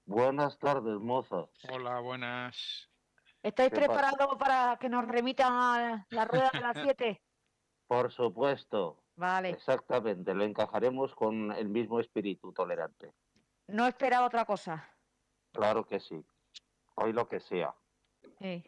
Buenas tardes, moza. Hola, buenas. ¿Estáis ¿Qué pasa? preparados para que nos remitan a la rueda de las 7? Por supuesto, Vale, exactamente, lo encajaremos con el mismo espíritu tolerante. no esperaba otra cosa. Claro que sí, hoy lo que sea. Eh,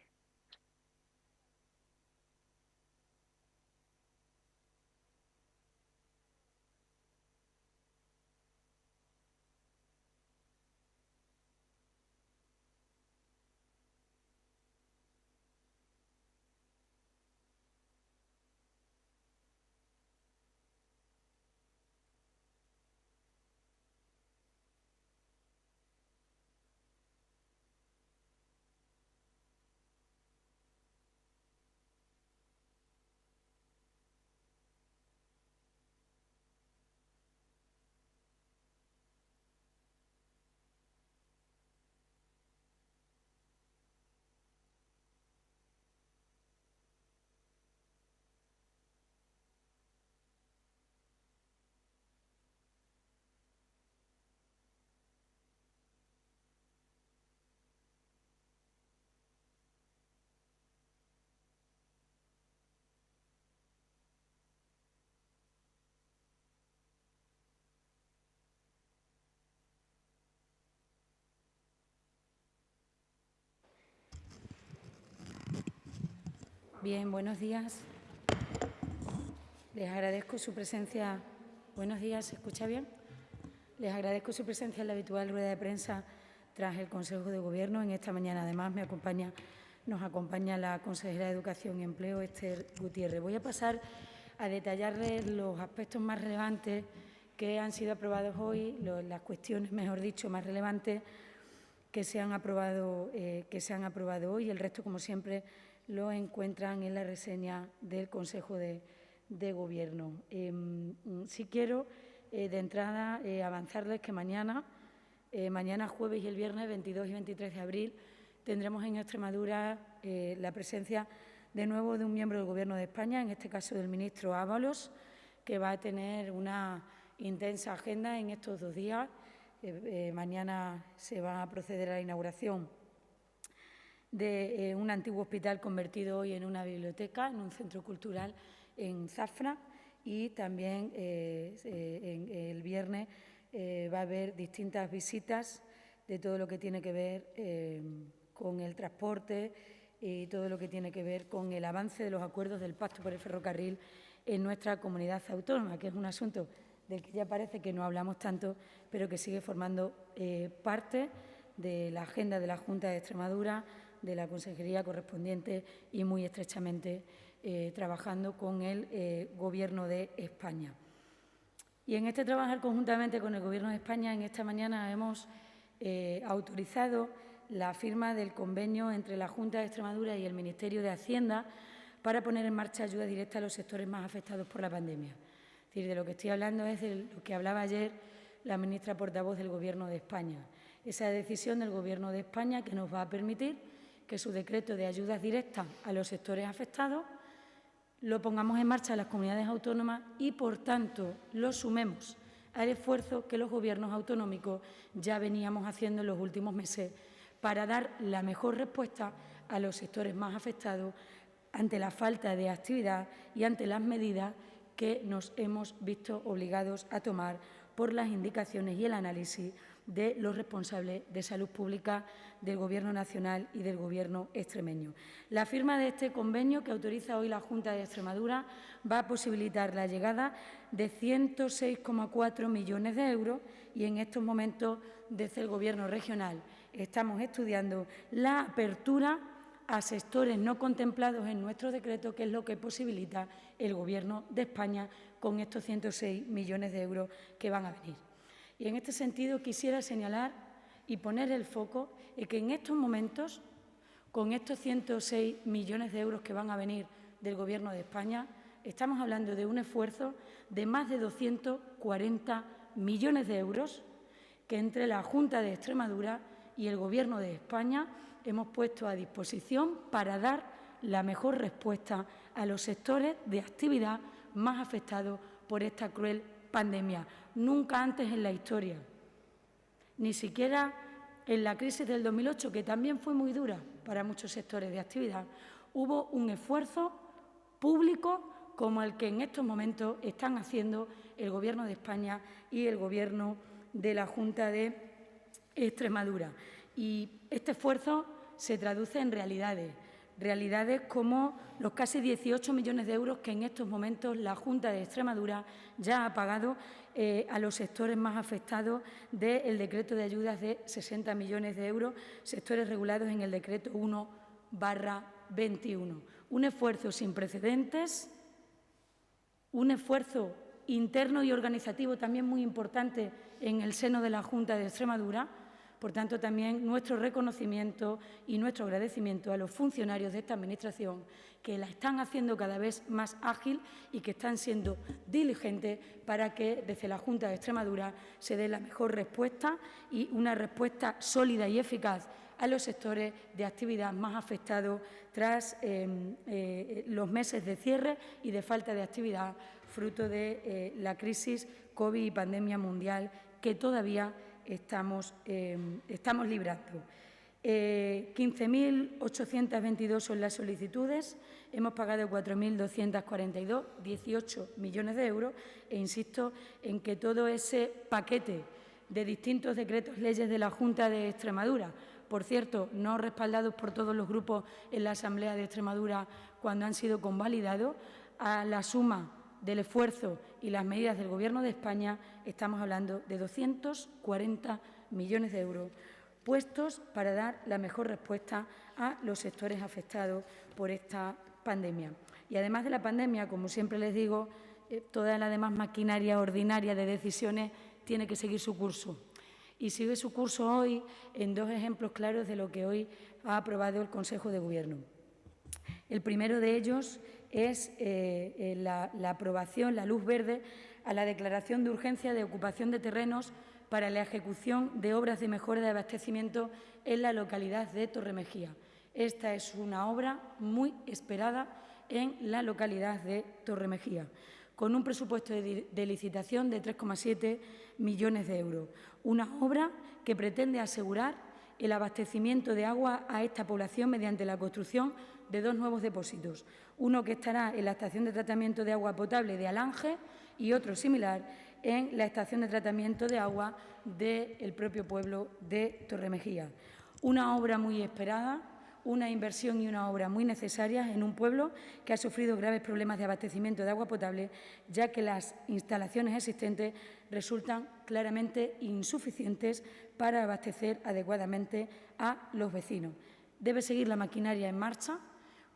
Bien, buenos días. Les agradezco su presencia. Buenos días, ¿se escucha bien? Les agradezco su presencia en la habitual rueda de prensa tras el Consejo de Gobierno. En esta mañana, además, nos acompaña la consejera de Educación y Empleo, Esther Gutiérrez. Voy a pasar a detallarles los aspectos más relevantes que han sido aprobados hoy, las cuestiones, mejor dicho, más relevantes que se han aprobado hoy. El resto, como siempre, lo encuentran en la reseña del Consejo de Gobierno. Sí quiero, de entrada, avanzarles que mañana jueves y el viernes 22 y 23 de abril, tendremos en Extremadura la presencia de nuevo de un miembro del Gobierno de España, en este caso del ministro Ábalos, que va a tener una intensa agenda en estos 2 días. Mañana se va a proceder a la inauguración de un antiguo hospital convertido hoy en una biblioteca, en un centro cultural en Zafra, y también el viernes va a haber distintas visitas de todo lo que tiene que ver con el transporte y todo lo que tiene que ver con el avance de los acuerdos del Pacto por el Ferrocarril en nuestra comunidad autónoma, que es un asunto del que ya parece que no hablamos tanto, pero que sigue formando parte de la agenda de la Junta de Extremadura, de la consejería correspondiente y muy estrechamente trabajando con el Gobierno de España. Y en este trabajar conjuntamente con el Gobierno de España, en esta mañana hemos autorizado la firma del convenio entre la Junta de Extremadura y el Ministerio de Hacienda para poner en marcha ayuda directa a los sectores más afectados por la pandemia. Es decir, de lo que estoy hablando es de lo que hablaba ayer la ministra portavoz del Gobierno de España. Esa decisión del Gobierno de España que nos va a permitir que su decreto de ayudas directas a los sectores afectados lo pongamos en marcha en las comunidades autónomas y, por tanto, lo sumemos al esfuerzo que los gobiernos autonómicos ya veníamos haciendo en los últimos meses para dar la mejor respuesta a los sectores más afectados ante la falta de actividad y ante las medidas que nos hemos visto obligados a tomar por las indicaciones y el análisis de los responsables de salud pública del Gobierno nacional y del Gobierno extremeño. La firma de este convenio que autoriza hoy la Junta de Extremadura va a posibilitar la llegada de 106,4 millones de euros y en estos momentos desde el Gobierno regional estamos estudiando la apertura a sectores no contemplados en nuestro decreto, que es lo que posibilita el Gobierno de España con estos 106 millones de euros que van a venir. Y en este sentido quisiera señalar y poner el foco en que en estos momentos, con estos 106 millones de euros que van a venir del Gobierno de España, estamos hablando de un esfuerzo de más de 240 millones de euros que entre la Junta de Extremadura y el Gobierno de España hemos puesto a disposición para dar la mejor respuesta a los sectores de actividad más afectados por esta cruel pandemia. Nunca antes en la historia, ni siquiera en la crisis del 2008, que también fue muy dura para muchos sectores de actividad, hubo un esfuerzo público como el que en estos momentos están haciendo el Gobierno de España y el Gobierno de la Junta de Extremadura. Y este esfuerzo se traduce en realidades como los casi 18 millones de euros que en estos momentos la Junta de Extremadura ya ha pagado a los sectores más afectados del decreto de ayudas de 60 millones de euros, sectores regulados en el decreto 1/21. Un esfuerzo sin precedentes, un esfuerzo interno y organizativo también muy importante en el seno de la Junta de Extremadura. Por tanto, también nuestro reconocimiento y nuestro agradecimiento a los funcionarios de esta Administración que la están haciendo cada vez más ágil y que están siendo diligentes para que desde la Junta de Extremadura se dé la mejor respuesta y una respuesta sólida y eficaz a los sectores de actividad más afectados tras los meses de cierre y de falta de actividad fruto de la crisis COVID y pandemia mundial que todavía estamos librando. 15.822 son las solicitudes, hemos pagado 4.242, 18 millones de euros e insisto en que todo ese paquete de distintos decretos leyes de la Junta de Extremadura, por cierto, no respaldados por todos los grupos en la Asamblea de Extremadura cuando han sido convalidados, a la suma del esfuerzo y las medidas del Gobierno de España, estamos hablando de 240 millones de euros puestos para dar la mejor respuesta a los sectores afectados por esta pandemia. Y además de la pandemia, como siempre les digo, toda la demás maquinaria ordinaria de decisiones tiene que seguir su curso. Y sigue su curso hoy en dos ejemplos claros de lo que hoy ha aprobado el Consejo de Gobierno. El primero de ellos es la aprobación, la luz verde a la declaración de urgencia de ocupación de terrenos para la ejecución de obras de mejora de abastecimiento en la localidad de Torremejía. Esta es una obra muy esperada en la localidad de Torremejía, con un presupuesto de licitación de 3,7 millones de euros. Una obra que pretende asegurar el abastecimiento de agua a esta población mediante la construcción de dos nuevos depósitos, uno que estará en la estación de tratamiento de agua potable de Alange y otro similar en la estación de tratamiento de agua del propio pueblo de Torremejía. Una obra muy esperada, una inversión y una obra muy necesarias en un pueblo que ha sufrido graves problemas de abastecimiento de agua potable, ya que las instalaciones existentes resultan claramente insuficientes para abastecer adecuadamente a los vecinos. Debe seguir la maquinaria en marcha,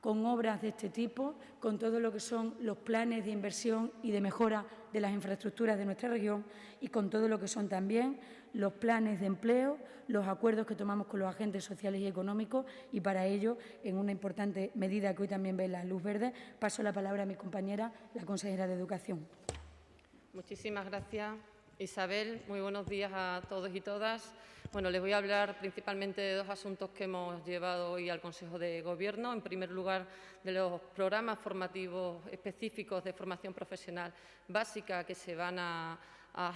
con obras de este tipo, con todo lo que son los planes de inversión y de mejora de las infraestructuras de nuestra región y con todo lo que son también los planes de empleo, los acuerdos que tomamos con los agentes sociales y económicos y para ello, en una importante medida que hoy también ve la luz verde, paso la palabra a mi compañera, la consejera de Educación. Muchísimas gracias, Isabel. Muy buenos días a todos y todas. Bueno, les voy a hablar principalmente de dos asuntos que hemos llevado hoy al Consejo de Gobierno. En primer lugar, de los programas formativos específicos de formación profesional básica que se van a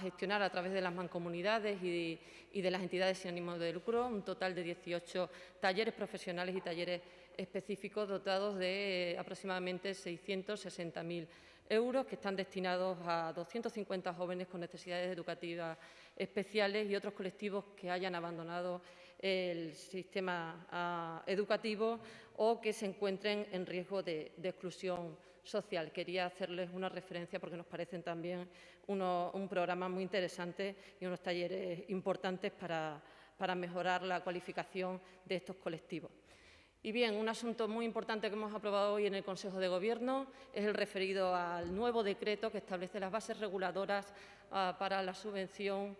gestionar a través de las mancomunidades y de las entidades sin ánimo de lucro, un total de 18 talleres profesionales y talleres específicos dotados de aproximadamente 660.000 euros que están destinados a 250 jóvenes con necesidades educativas especiales y otros colectivos que hayan abandonado el sistema educativo o que se encuentren en riesgo de exclusión social. Quería hacerles una referencia porque nos parecen también un programa muy interesante y unos talleres importantes para mejorar la cualificación de estos colectivos. Y bien, un asunto muy importante que hemos aprobado hoy en el Consejo de Gobierno es el referido al nuevo decreto que establece las bases reguladoras para la subvención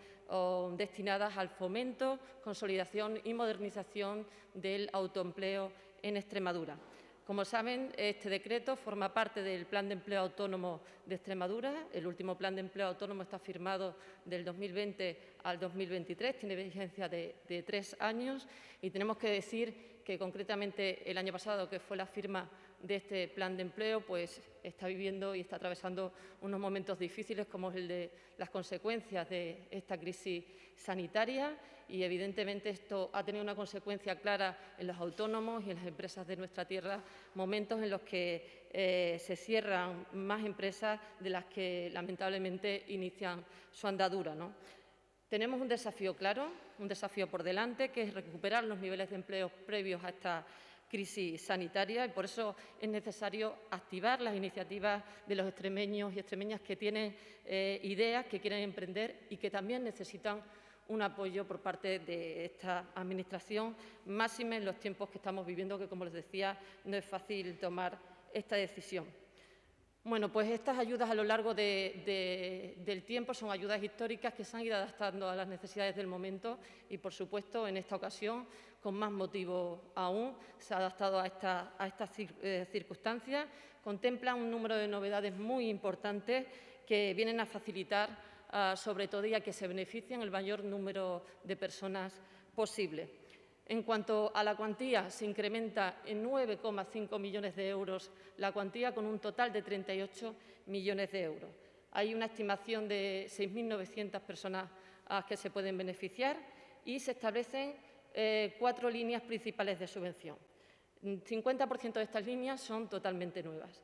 destinadas al fomento, consolidación y modernización del autoempleo en Extremadura. Como saben, este decreto forma parte del Plan de Empleo Autónomo de Extremadura. El último Plan de Empleo Autónomo está firmado del 2020 al 2023, tiene vigencia de 3 años y tenemos que decir que concretamente el año pasado, que fue la firma de este plan de empleo pues está viviendo y está atravesando unos momentos difíciles, como es el de las consecuencias de esta crisis sanitaria, y evidentemente esto ha tenido una consecuencia clara en los autónomos y en las empresas de nuestra tierra, momentos en los que se cierran más empresas de las que lamentablemente inician su andadura, ¿no? Tenemos un desafío claro, un desafío por delante, que es recuperar los niveles de empleo previos a esta crisis sanitaria, y por eso es necesario activar las iniciativas de los extremeños y extremeñas que tienen ideas, que quieren emprender y que también necesitan un apoyo por parte de esta Administración, máxime en los tiempos que estamos viviendo, que, como les decía, no es fácil tomar esta decisión. Bueno, pues estas ayudas a lo largo del tiempo son ayudas históricas que se han ido adaptando a las necesidades del momento y, por supuesto, en esta ocasión, con más motivo aún, se ha adaptado a estas circunstancias. Contemplan un número de novedades muy importantes que vienen a facilitar, sobre todo, y a que se beneficien el mayor número de personas posible. En cuanto a la cuantía, se incrementa en 9,5 millones de euros la cuantía, con un total de 38 millones de euros. Hay una estimación de 6.900 personas que se pueden beneficiar y se establecen 4 líneas principales de subvención. El 50% de estas líneas son totalmente nuevas.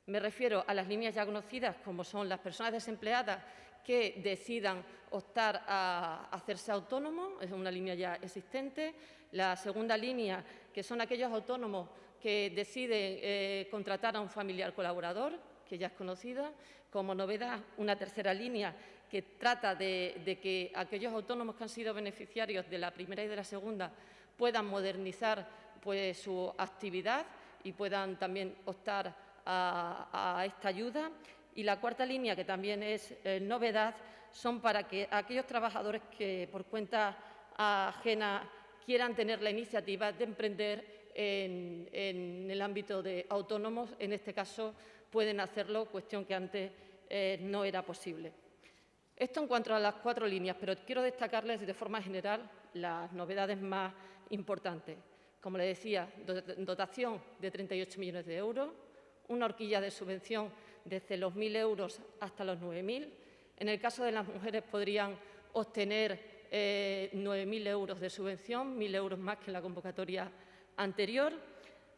Me refiero a las líneas ya conocidas, como son las personas desempleadas que decidan optar a hacerse autónomos, es una línea ya existente. La segunda línea, que son aquellos autónomos que deciden contratar a un familiar colaborador, que ya es conocida. Como novedad, una tercera línea que trata de que aquellos autónomos que han sido beneficiarios de la primera y de la segunda puedan modernizar pues, su actividad y puedan también optar a esta ayuda. Y la cuarta línea, que también es novedad, son para que aquellos trabajadores que por cuenta ajena quieran tener la iniciativa de emprender en el ámbito de autónomos. En este caso pueden hacerlo, cuestión que antes no era posible. Esto en cuanto a las 4 líneas, pero quiero destacarles de forma general las novedades más importantes. Como les decía, dotación de 38 millones de euros, una horquilla de subvención desde los 1.000 euros hasta los 9.000. En el caso de las mujeres podrían obtener 9.000 euros de subvención, 1.000 euros más que en la convocatoria anterior.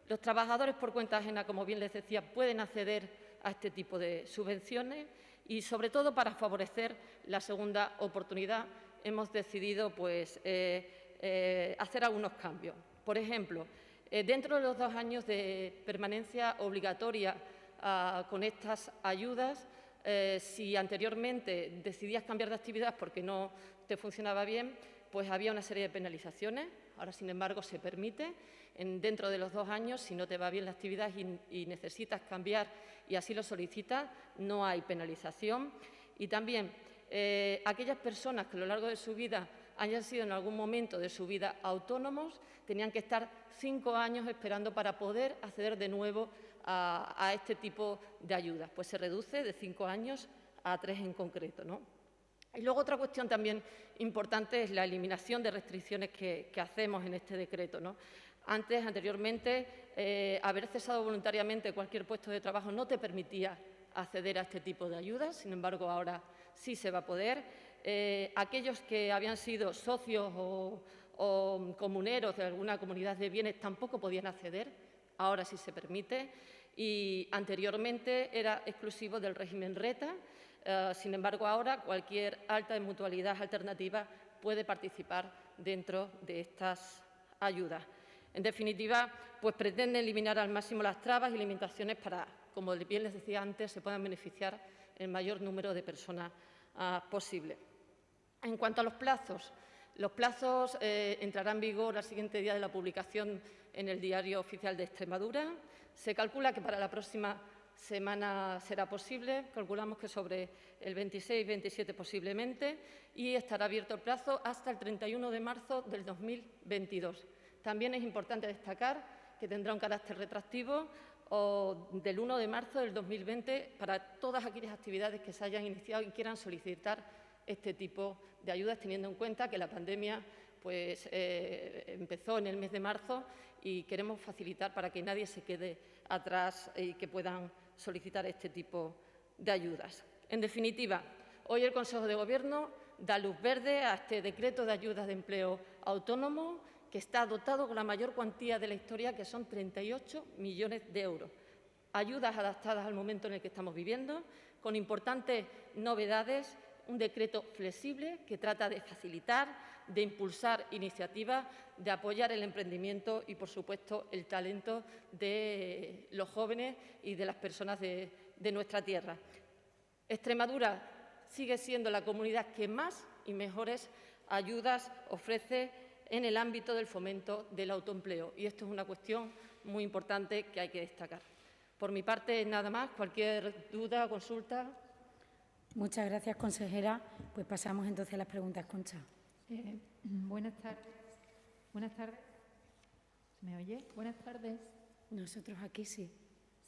Los trabajadores por cuenta ajena, como bien les decía, pueden acceder a este tipo de subvenciones y, sobre todo, para favorecer la segunda oportunidad, hemos decidido pues, hacer algunos cambios. Por ejemplo, dentro de los 2 años de permanencia obligatoria con estas ayudas, si anteriormente decidías cambiar de actividad porque no te funcionaba bien, pues había una serie de penalizaciones. Ahora, sin embargo, se permite, dentro de los 2 años, si no te va bien la actividad y necesitas cambiar y así lo solicitas, no hay penalización. Y también aquellas personas que a lo largo de su vida hayan sido en algún momento de su vida autónomos, tenían que estar 5 años esperando para poder acceder de nuevo a este tipo de ayudas. Pues se reduce de 5 años a 3 en concreto, ¿no? Y luego otra cuestión también importante es la eliminación de restricciones que hacemos en este decreto, ¿no? Anteriormente, haber cesado voluntariamente cualquier puesto de trabajo no te permitía acceder a este tipo de ayudas, sin embargo, ahora sí se va a poder. Aquellos que habían sido socios o comuneros de alguna comunidad de bienes tampoco podían acceder, ahora sí se permite, y anteriormente era exclusivo del régimen RETA. Sin embargo, ahora cualquier alta de mutualidad alternativa puede participar dentro de estas ayudas. En definitiva, pues pretende eliminar al máximo las trabas y limitaciones para, como bien les decía antes, se puedan beneficiar el mayor número de personas posible. En cuanto a los plazos entrarán en vigor al siguiente día de la publicación en el Diario Oficial de Extremadura. Se calcula que para la próxima semana será posible, calculamos que sobre el 26-27 posiblemente, y estará abierto el plazo hasta el 31 de marzo del 2022. También es importante destacar que tendrá un carácter retroactivo del 1 de marzo del 2020 para todas aquellas actividades que se hayan iniciado y quieran solicitar este tipo de ayudas, teniendo en cuenta que la pandemia pues empezó en el mes de marzo y queremos facilitar para que nadie se quede atrás y que puedan solicitar este tipo de ayudas. En definitiva, hoy el Consejo de Gobierno da luz verde a este decreto de ayudas de empleo autónomo que está dotado con la mayor cuantía de la historia, que son 38 millones de euros. Ayudas adaptadas al momento en el que estamos viviendo, con importantes novedades, un decreto flexible que trata de facilitar, de impulsar iniciativas, de apoyar el emprendimiento y, por supuesto, el talento de los jóvenes y de las personas de nuestra tierra. Extremadura sigue siendo la comunidad que más y mejores ayudas ofrece en el ámbito del fomento del autoempleo. Y esto es una cuestión muy importante que hay que destacar. Por mi parte, nada más. Cualquier duda o consulta. Muchas gracias, consejera. Pues pasamos entonces a las preguntas, Concha. Buenas tardes. Buenas tardes. ¿Se me oye? Buenas tardes. Nosotros aquí sí.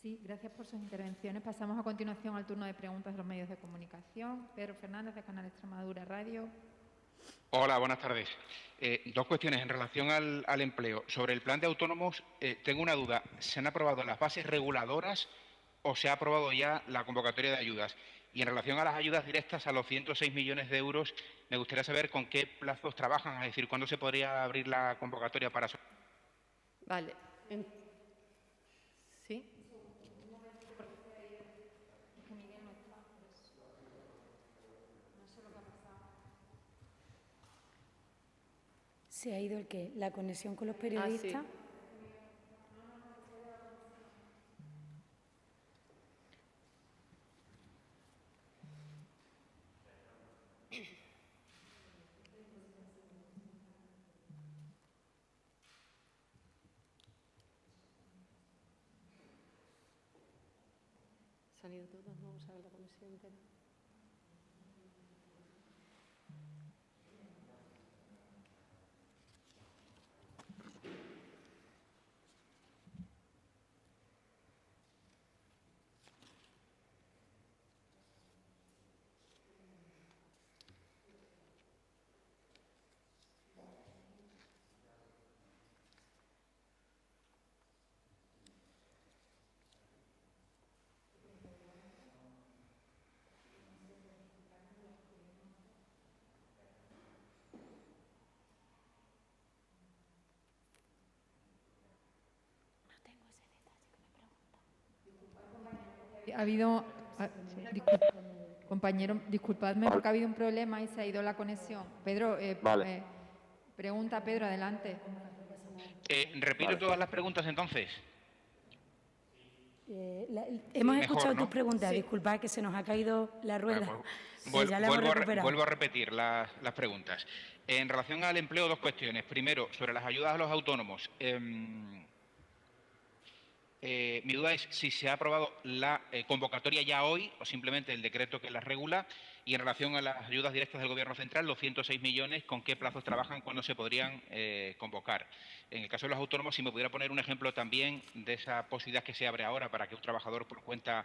Sí, gracias por sus intervenciones. Pasamos a continuación al turno de preguntas de los medios de comunicación. Pedro Fernández, de Canal Extremadura Radio. Hola, buenas tardes. Dos cuestiones en relación al empleo. Sobre el plan de autónomos, tengo una duda. ¿Se han aprobado las bases reguladoras o se ha aprobado ya la convocatoria de ayudas? Y en relación a las ayudas directas, a los 106 millones de euros, me gustaría saber con qué plazos trabajan, es decir, cuándo se podría abrir la convocatoria para... Vale. ¿Sí? ¿Se ha ido el qué? ¿La conexión con los periodistas? Sí. ¿Se han ido todos? ¿No vamos a ver la conexión entera? Ha habido... compañero, disculpadme porque ha habido un problema y se ha ido la conexión. Pedro, Vale. Pregunta, Pedro, adelante. ¿Repito todas las preguntas entonces? Hemos Mejor, escuchado ¿no? tus preguntas. Sí. Disculpad que se nos ha caído la rueda. Bueno, Sí, ya la hemos recuperado. vuelvo a repetir las preguntas. En relación al empleo, dos cuestiones. Primero, sobre las ayudas a los autónomos. Mi duda es si se ha aprobado la convocatoria ya hoy o simplemente el decreto que las regula. Y en relación a las ayudas directas del Gobierno central, los 106 millones, ¿con qué plazos trabajan? ¿Cuándo se podrían convocar? En el caso de los autónomos, si me pudiera poner un ejemplo también de esa posibilidad que se abre ahora para que un trabajador por cuenta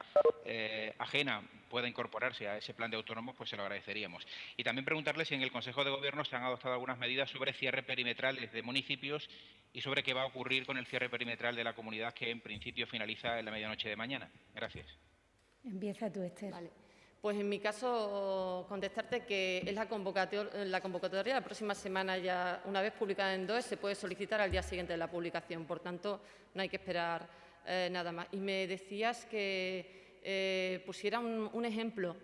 ajena pueda incorporarse a ese plan de autónomos, pues se lo agradeceríamos. Y también preguntarle si en el Consejo de Gobierno se han adoptado algunas medidas sobre cierre perimetrales de municipios y sobre qué va a ocurrir con el cierre perimetral de la comunidad que en principio finaliza en la medianoche de mañana. Gracias. Empieza tú, Esther. Vale. Pues en mi caso, contestarte que es la convocatoria la próxima semana, ya una vez publicada en DOE, se puede solicitar al día siguiente de la publicación. Por tanto, no hay que esperar nada más. Y me decías que pusiera un ejemplo.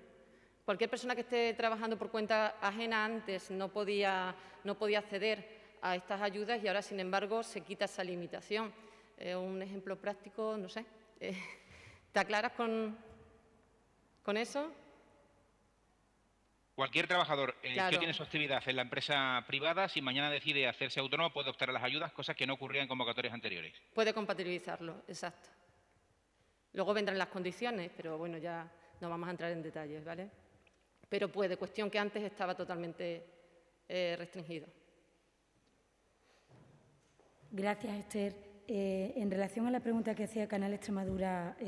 Cualquier persona que esté trabajando por cuenta ajena antes no podía acceder a estas ayudas y ahora, sin embargo, se quita esa limitación. Un ejemplo práctico, no sé. ¿Te aclaras con eso? Cualquier trabajador Claro. que tiene su actividad en la empresa privada, si mañana decide hacerse autónomo, puede optar a las ayudas, cosa que no ocurría en convocatorias anteriores. Puede compatibilizarlo, exacto. Luego vendrán las condiciones, pero bueno, ya no vamos a entrar en detalles, ¿vale? Pero puede, cuestión que antes estaba totalmente restringido. Gracias, Esther. En relación a la pregunta que hacía Canal Extremadura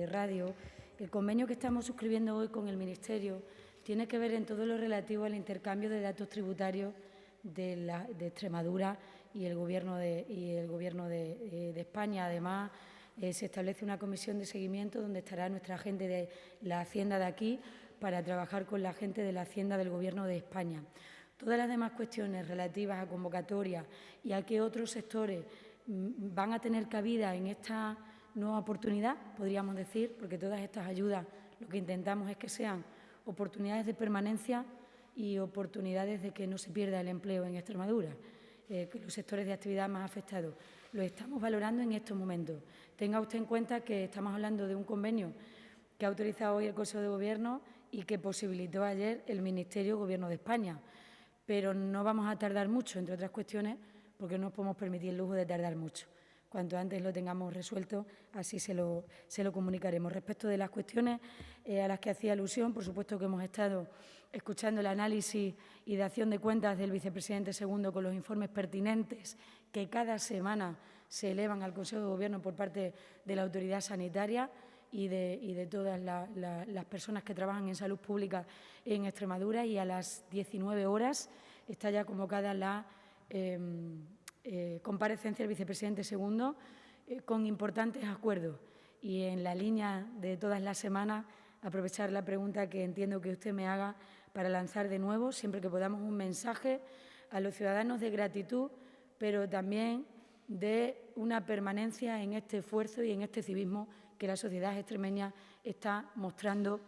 Radio, el convenio que estamos suscribiendo hoy con el Ministerio tiene que ver en todo lo relativo al intercambio de datos tributarios de Extremadura y el Gobierno de España. Además, se establece una comisión de seguimiento donde estará nuestra gente de la Hacienda de aquí para trabajar con la gente de la Hacienda del Gobierno de España. Todas las demás cuestiones relativas a convocatoria y a qué otros sectores van a tener cabida en esta nueva oportunidad, podríamos decir, porque todas estas ayudas lo que intentamos es que sean oportunidades de permanencia y oportunidades de que no se pierda el empleo en Extremadura, que los sectores de actividad más afectados. Lo estamos valorando en estos momentos. Tenga usted en cuenta que estamos hablando de un convenio que ha autorizado hoy el Consejo de Gobierno y que posibilitó ayer el Ministerio Gobierno de España. Pero no vamos a tardar mucho, entre otras cuestiones, porque no nos podemos permitir el lujo de tardar mucho. Cuanto antes lo tengamos resuelto, así se lo comunicaremos. Respecto de las cuestiones a las que hacía alusión, por supuesto que hemos estado escuchando el análisis y dación de cuentas del vicepresidente segundo con los informes pertinentes que cada semana se elevan al Consejo de Gobierno por parte de la autoridad sanitaria y de todas las personas que trabajan en salud pública en Extremadura, y a las 19 horas está ya convocada la comparecencia del vicepresidente segundo con importantes acuerdos. Y en la línea de todas las semanas, aprovechar la pregunta que entiendo que usted me haga para lanzar de nuevo, siempre que podamos, un mensaje a los ciudadanos de gratitud, pero también de una permanencia en este esfuerzo y en este civismo que la sociedad extremeña está mostrando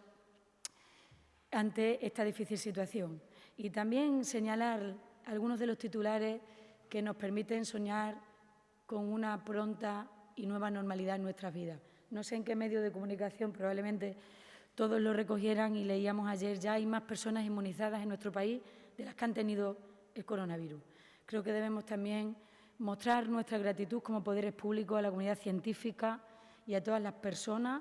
ante esta difícil situación. Y también señalar algunos de los titulares que nos permiten soñar con una pronta y nueva normalidad en nuestras vidas. No sé en qué medio de comunicación, probablemente todos lo recogieran y leíamos ayer, ya hay más personas inmunizadas en nuestro país de las que han tenido el coronavirus. Creo que debemos también mostrar nuestra gratitud como poderes públicos a la comunidad científica y a todas las personas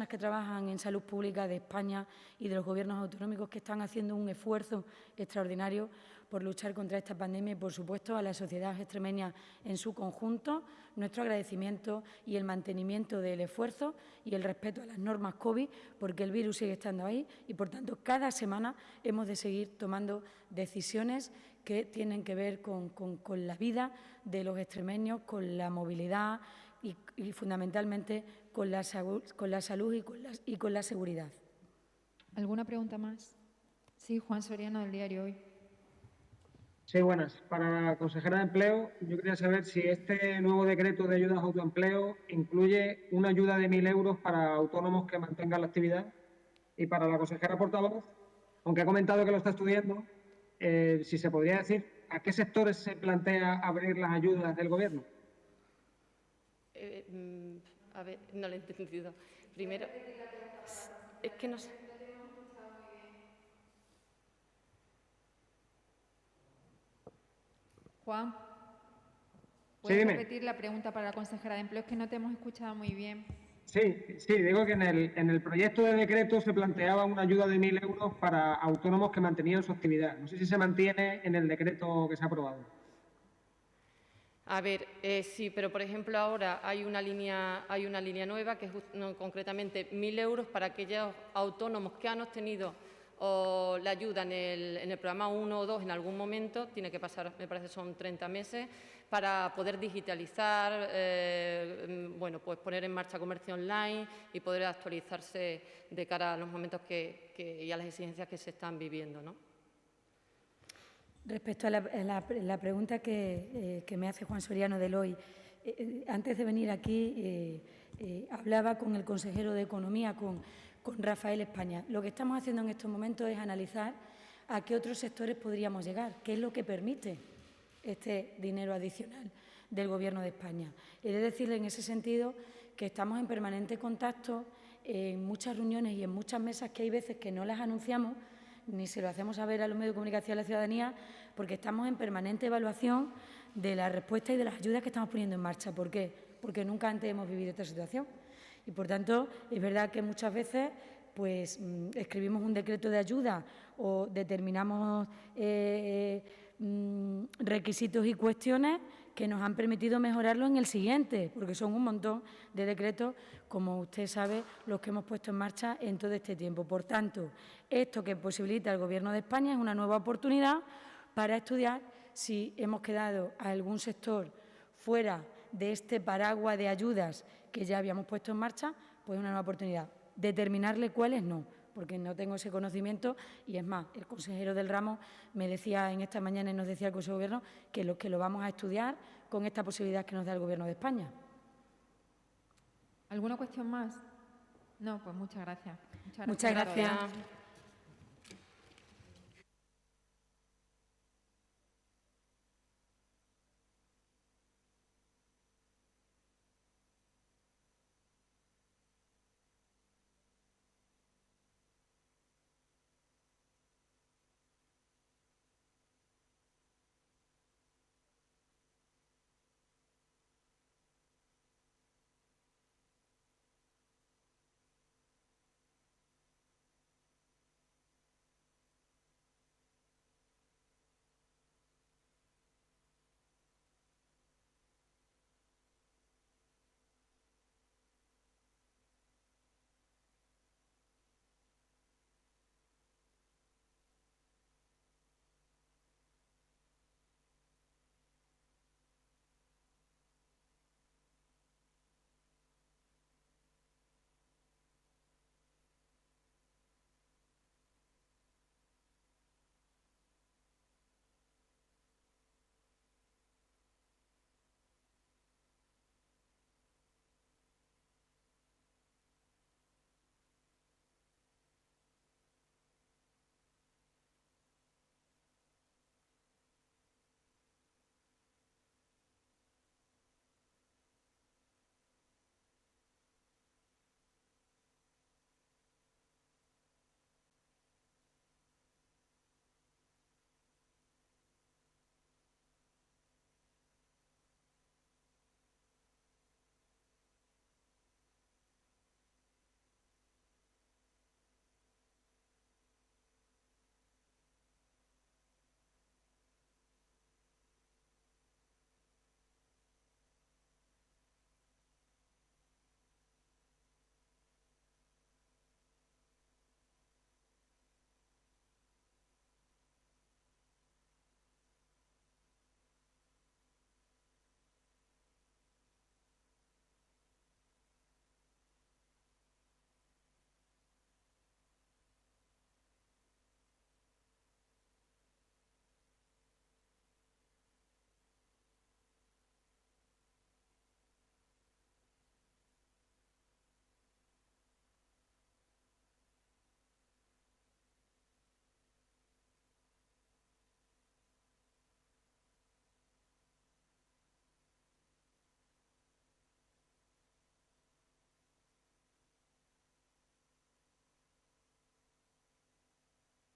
que trabajan en salud pública de España y de los gobiernos autonómicos que están haciendo un esfuerzo extraordinario por luchar contra esta pandemia, y, por supuesto, a la sociedad extremeña en su conjunto, nuestro agradecimiento y el mantenimiento del esfuerzo y el respeto a las normas COVID, porque el virus sigue estando ahí y, por tanto, cada semana hemos de seguir tomando decisiones que tienen que ver con la vida de los extremeños, con la movilidad y fundamentalmente con la salud y con la seguridad. ¿Alguna pregunta más? Sí, Juan Soriano, del diario Hoy. Sí, buenas. Para la consejera de Empleo, yo quería saber si este nuevo decreto de ayudas a autoempleo incluye una ayuda de 1.000 euros para autónomos que mantengan la actividad. Y para la consejera portavoz, aunque ha comentado que lo está estudiando, si se podría decir a qué sectores se plantea abrir las ayudas del Gobierno. A ver, no lo he entendido. Primero, es que no sé. Juan, Sí, ¿puedes dime. repetir la pregunta para la consejera de Empleo? Es que no te hemos escuchado muy bien. Sí, digo que en el proyecto de decreto se planteaba una ayuda de 1.000 euros para autónomos que mantenían su actividad. No sé si se mantiene en el decreto que se ha aprobado. A ver, sí, pero por ejemplo ahora hay una línea nueva que es concretamente 1.000 euros para aquellos autónomos que han obtenido la ayuda en el programa 1 o 2 en algún momento, tiene que pasar, me parece son 30 meses, para poder digitalizar, bueno, pues poner en marcha comercio online y poder actualizarse de cara a los momentos y a las exigencias que se están viviendo, ¿no? Respecto a la pregunta que me hace Juan Soriano del Hoy, antes de venir aquí hablaba con el consejero de Economía, con Rafael España. Lo que estamos haciendo en estos momentos es analizar a qué otros sectores podríamos llegar, qué es lo que permite este dinero adicional del Gobierno de España. He de decirle en ese sentido que estamos en permanente contacto en muchas reuniones y en muchas mesas que hay veces que no las anunciamos ni se lo hacemos saber a los medios de comunicación a la ciudadanía, porque estamos en permanente evaluación de la respuesta y de las ayudas que estamos poniendo en marcha. ¿Por qué? Porque nunca antes hemos vivido esta situación. Y, por tanto, es verdad que muchas veces pues, escribimos un decreto de ayuda o determinamos requisitos y cuestiones que nos han permitido mejorarlo en el siguiente, porque son un montón de decretos, como usted sabe, los que hemos puesto en marcha en todo este tiempo. Por tanto, esto que posibilita el Gobierno de España es una nueva oportunidad para estudiar si hemos quedado a algún sector fuera de este paraguas de ayudas que ya habíamos puesto en marcha, pues una nueva oportunidad. Determinarle cuáles no, porque no tengo ese conocimiento y es más, el consejero del ramo me decía en esta mañana y nos decía el Consejo de Gobierno que lo vamos a estudiar con esta posibilidad que nos da el Gobierno de España. ¿Alguna cuestión más? No, pues muchas gracias. Muchas gracias.